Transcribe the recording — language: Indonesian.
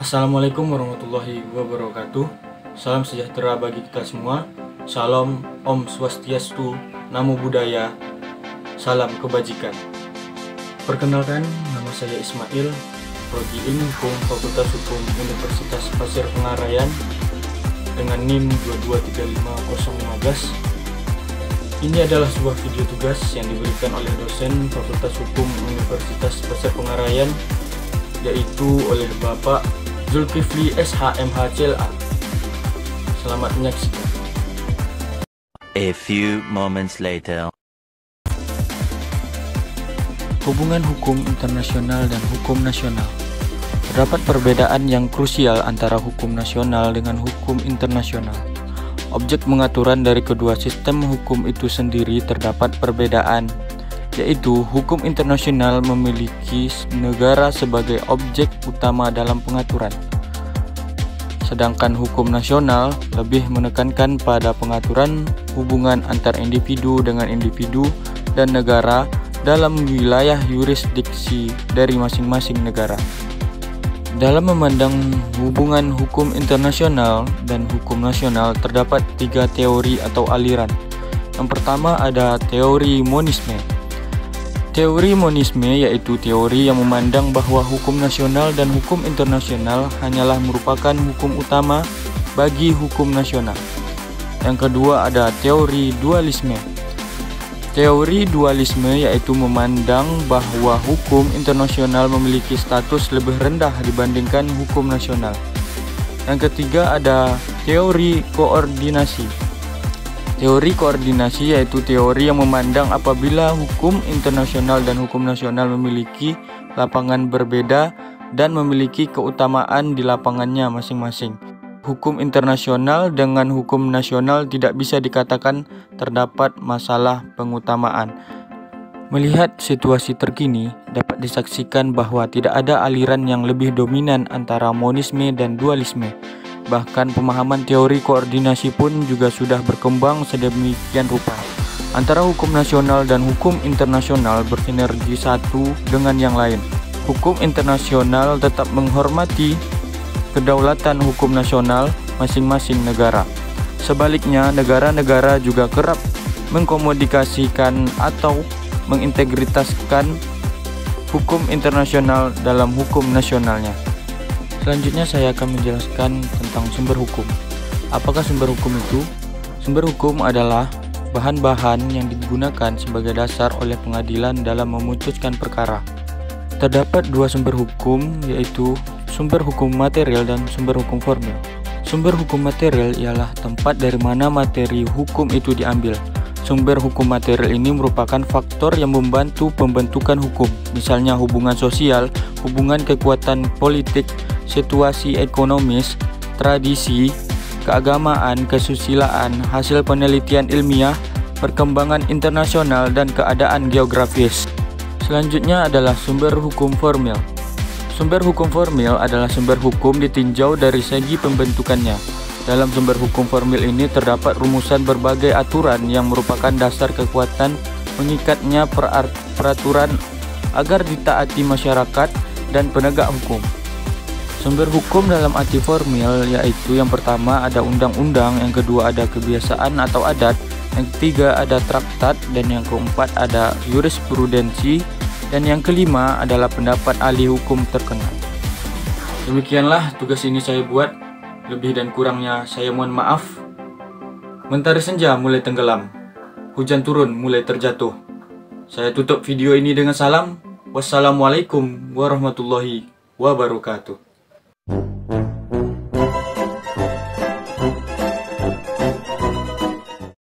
Assalamualaikum warahmatullahi wabarakatuh. Salam sejahtera bagi kita semua. Salam Om Swastiastu, Namo Buddhaya, salam kebajikan. Perkenalkan, nama saya Ismail, Prodi Ilmu Hukum Fakultas Hukum Universitas Pasir Pengarayan dengan NIM 2235015. Ini adalah sebuah video tugas yang diberikan oleh dosen Fakultas Hukum Universitas Pasir Pengarayan, yaitu oleh Bapak Zulkifli SHMH CLA. Selamat menyaksikan. A few moments later. Hubungan hukum internasional dan hukum nasional. Terdapat perbedaan yang krusial antara hukum nasional dengan hukum internasional. Objek pengaturan dari kedua sistem hukum itu sendiri terdapat perbedaan, yaitu hukum internasional memiliki negara sebagai objek utama dalam pengaturan, sedangkan hukum nasional lebih menekankan pada pengaturan hubungan antar individu dengan individu dan negara dalam wilayah yurisdiksi dari masing-masing negara. Dalam memandang hubungan hukum internasional dan hukum nasional terdapat tiga teori atau aliran. Yang pertama ada teori monisme. Teori monisme yaitu teori yang memandang bahwa hukum nasional dan hukum internasional hanyalah merupakan hukum utama bagi hukum nasional. Yang kedua ada teori dualisme. Teori dualisme yaitu memandang bahwa hukum internasional memiliki status lebih rendah dibandingkan hukum nasional. Yang ketiga ada teori koordinasi. Teori koordinasi yaitu teori yang memandang apabila hukum internasional dan hukum nasional memiliki lapangan berbeda dan memiliki keutamaan di lapangannya masing-masing. Hukum internasional dengan hukum nasional tidak bisa dikatakan terdapat masalah pengutamaan. Melihat situasi terkini, dapat disaksikan bahwa tidak ada aliran yang lebih dominan antara monisme dan dualisme. Bahkan pemahaman teori koordinasi pun juga sudah berkembang sedemikian rupa. Antara hukum nasional dan hukum internasional bersinergi satu dengan yang lain. Hukum internasional tetap menghormati kedaulatan hukum nasional masing-masing negara. Sebaliknya, negara-negara juga kerap mengkomodikasikan atau mengintegritaskan hukum internasional dalam hukum nasionalnya. Selanjutnya saya akan menjelaskan tentang sumber hukum. Apakah sumber hukum itu? Sumber hukum adalah bahan-bahan yang digunakan sebagai dasar oleh pengadilan dalam memutuskan perkara. Terdapat dua sumber hukum, yaitu sumber hukum material dan sumber hukum formil. Sumber hukum material ialah tempat dari mana materi hukum itu diambil. Sumber hukum material ini merupakan faktor yang membantu pembentukan hukum, misalnya hubungan sosial, hubungan kekuatan politik, situasi ekonomis, tradisi, keagamaan, kesusilaan, hasil penelitian ilmiah, perkembangan internasional, dan keadaan geografis. Selanjutnya adalah sumber hukum formil. Sumber hukum formil adalah sumber hukum ditinjau dari segi pembentukannya. Dalam sumber hukum formil ini terdapat rumusan berbagai aturan yang merupakan dasar kekuatan mengikatnya peraturan agar ditaati masyarakat dan penegak hukum. Sumber hukum dalam arti formil yaitu yang pertama ada undang-undang, yang kedua ada kebiasaan atau adat, yang ketiga ada traktat, dan yang keempat ada jurisprudensi, dan yang kelima adalah pendapat ahli hukum terkenal. Demikianlah tugas ini saya buat. Lebih dan kurangnya saya mohon maaf. Mentari senja mulai tenggelam, hujan turun mulai terjatuh. Saya tutup video ini dengan salam. Wassalamualaikum warahmatullahi wabarakatuh.